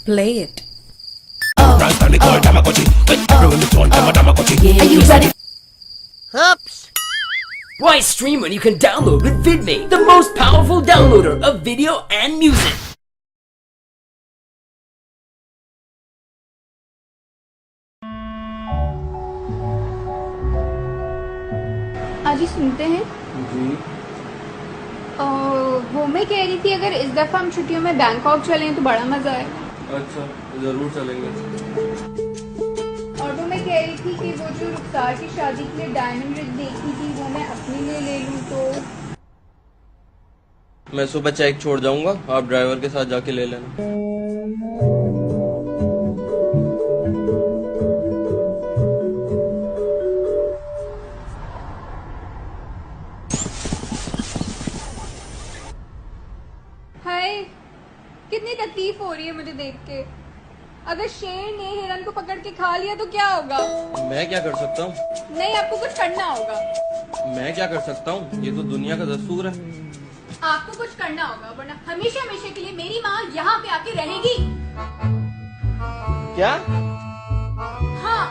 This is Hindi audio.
Play it. Are you ready? Oops. Why stream when you can download with VidMe, the most powerful downloader of video and music? आज ही सुनते हैं जी। वो मैं कह रही थी अगर इस दफ़ा हम छुट्टियों में बैंकॉक चलें तो बड़ा मज़ा आएगा। अच्छा, ज़रूर चलेंगे। और वो मैं कह रही थी कि वो जो रुखसार की शादी के लिए डायमंड रिंग देखी थी वो मैं अपने लिए ले लूँ तो। मैं सुबह चेक छोड़ जाऊंगा, आप ड्राइवर के साथ जाके ले लेना। हाय, कितनी तकलीफ हो रही है मुझे देख के। अगर शेर ने हिरन को पकड़ के खा लिया तो क्या होगा? मैं क्या कर सकता हूँ? नहीं, आपको कुछ करना होगा। मैं क्या कर सकता हूँ? ये तो दुनिया का दस्तूर है। आपको कुछ करना होगा वरना हमेशा हमेशा के लिए मेरी माँ यहाँ पे आके रहेगी। क्या? हाँ।